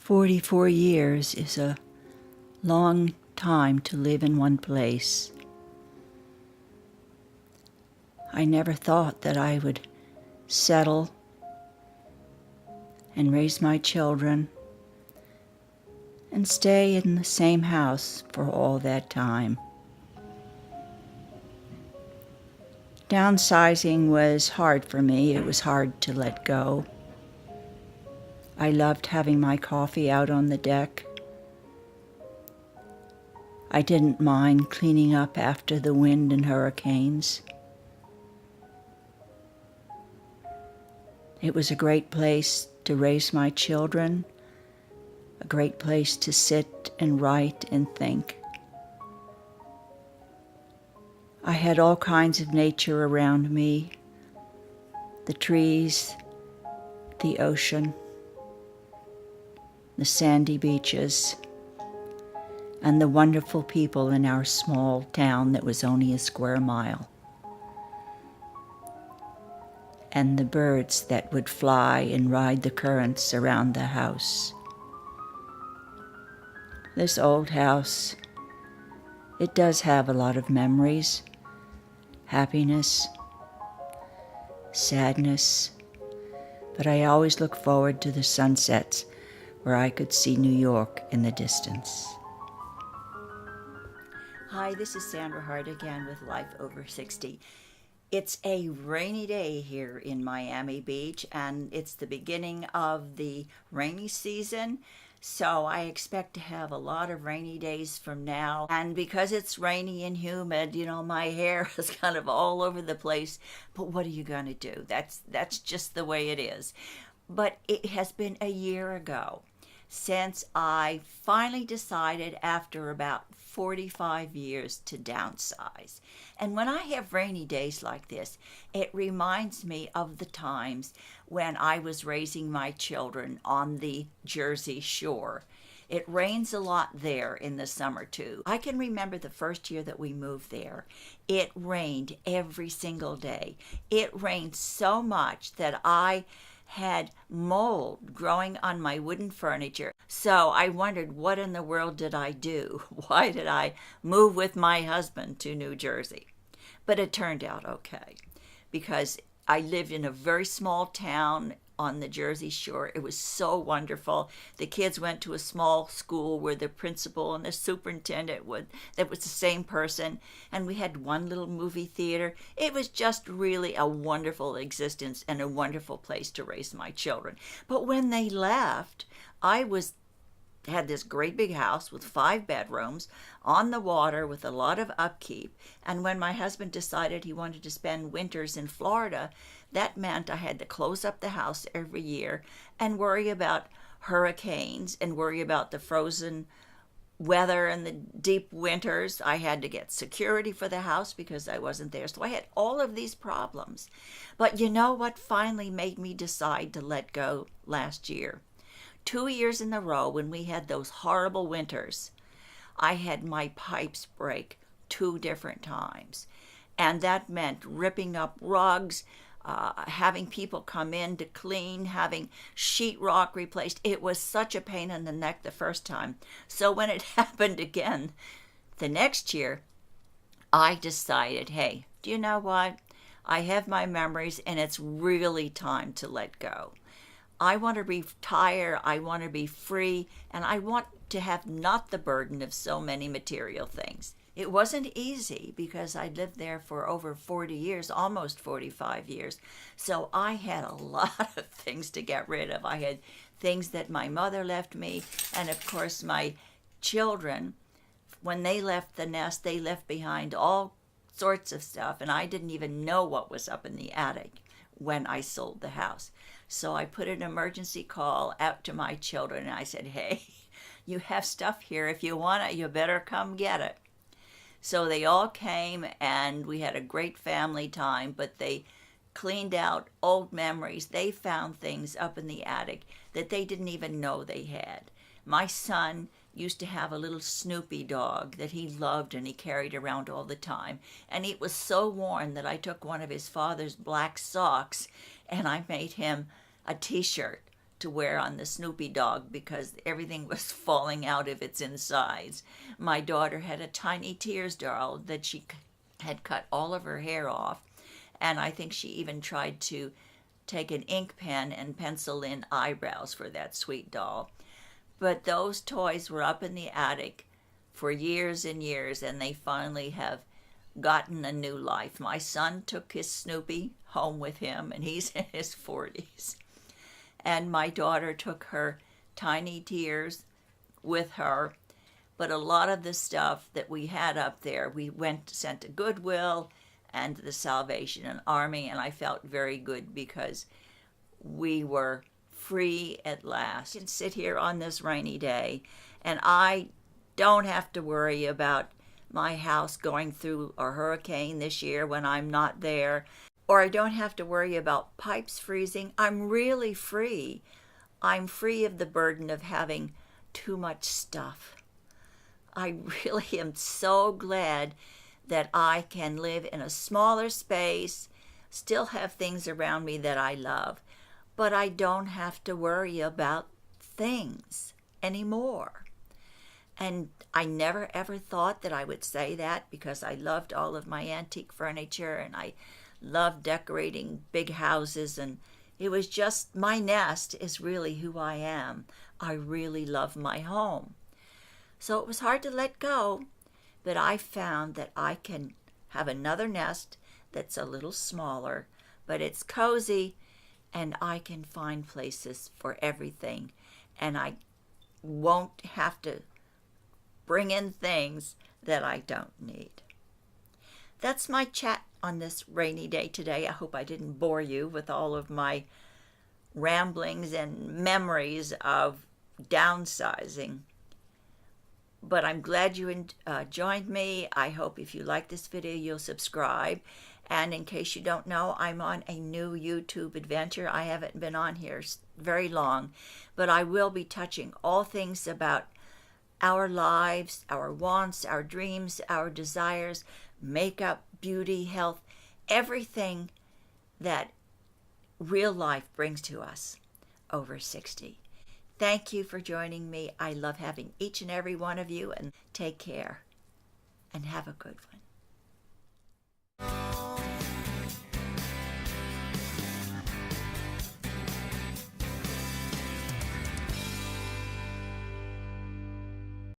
44 years is a long time to live in one place. I never thought that I would settle and raise my children and stay in the same house for all that time. Downsizing was hard for me. It was hard to let go. I loved having my coffee out on the deck. I didn't mind cleaning up after the wind and hurricanes. It was a great place to raise my children, a great place to sit and write and think. I had all kinds of nature around me, the trees, the ocean, the sandy beaches, and the wonderful people in our small town that was only a square mile. And the birds that would fly and ride the currents around the house. This old house, it does have a lot of memories, happiness, sadness, but I always look forward to the sunsets where I could see New York in the distance. Hi, this is Sandra Hart again with Life Over 60. It's a rainy day here in Miami Beach, and it's the beginning of the rainy season. So I expect to have a lot of rainy days from now. And because it's rainy and humid, my hair is kind of all over the place. But what are you going to do? That's just the way it is. But it has been a year ago since I finally decided, after about 45 years, to downsize. And when I have rainy days like this, it reminds me of the times when I was raising my children on the Jersey Shore. It rains a lot there in the summer too. I can remember the first year that we moved there. It rained every single day. It rained so much that I had mold growing on my wooden furniture. So I wondered, what in the world did I do? Why did I move with my husband to New Jersey? But it turned out okay, because I lived in a very small town on the Jersey Shore. It was so wonderful. The kids went to a small school where the principal and the superintendent that was the same person, and we had one little movie theater. It was just really a wonderful existence and a wonderful place to raise my children. But when they left, had this great big house with 5 bedrooms on the water with a lot of upkeep. And when my husband decided he wanted to spend winters in Florida, that meant I had to close up the house every year and worry about hurricanes and worry about the frozen weather and the deep winters. I had to get security for the house because I wasn't there. So I had all of these problems. But you know what finally made me decide to let go last year? 2 years in a row, when we had those horrible winters, I had my pipes break 2 different times. And that meant ripping up rugs, having people come in to clean, having sheetrock replaced. It was such a pain in the neck the first time. So when it happened again the next year, I decided, hey, do you know what? I have my memories, and it's really time to let go. I want to retire, I want to be free, and I want to have not the burden of so many material things. It wasn't easy because I lived there for over 40 years, almost 45 years. So I had a lot of things to get rid of. I had things that my mother left me, and of course my children, when they left the nest, they left behind all sorts of stuff, and I didn't even know what was up in the attic when I sold the house. So I put an emergency call out to my children, and I said, hey, you have stuff here. If you want it, you better come get it. So they all came, and we had a great family time, but they cleaned out old memories. They found things up in the attic that they didn't even know they had. My son used to have a little Snoopy dog that he loved and he carried around all the time. And it was so worn that I took one of his father's black socks and I made him a t-shirt to wear on the Snoopy dog because everything was falling out of its insides. My daughter had a tiny Tears doll that she had cut all of her hair off, and I think she even tried to take an ink pen and pencil in eyebrows for that sweet doll. But those toys were up in the attic for years and years, and they finally have gotten a new life. My son took his Snoopy home with him, and he's in his 40s. And my daughter took her tiny Tears with her. But a lot of the stuff that we had up there, we sent to Goodwill and the Salvation Army, and I felt very good because we were free at last. I can sit here on this rainy day, and I don't have to worry about my house going through a hurricane this year when I'm not there, or I don't have to worry about pipes freezing. I'm really free. I'm free of the burden of having too much stuff. I really am so glad that I can live in a smaller space, still have things around me that I love, but I don't have to worry about things anymore. And I never ever thought that I would say that because I loved all of my antique furniture and I loved decorating big houses, and it was just my nest is really who I am. I really love my home. So it was hard to let go, but I found that I can have another nest that's a little smaller, but it's cozy, and I can find places for everything, and I won't have to bring in things that I don't need. That's my chat on this rainy day today. I hope I didn't bore you with all of my ramblings and memories of downsizing. But I'm glad you joined me. I hope if you like this video, you'll subscribe. And in case you don't know, I'm on a new YouTube adventure. I haven't been on here very long, but I will be touching all things about our lives, our wants, our dreams, our desires, makeup, beauty, health, everything that real life brings to us over 60. Thank you for joining me. I love having each and every one of you, and take care and have a good one.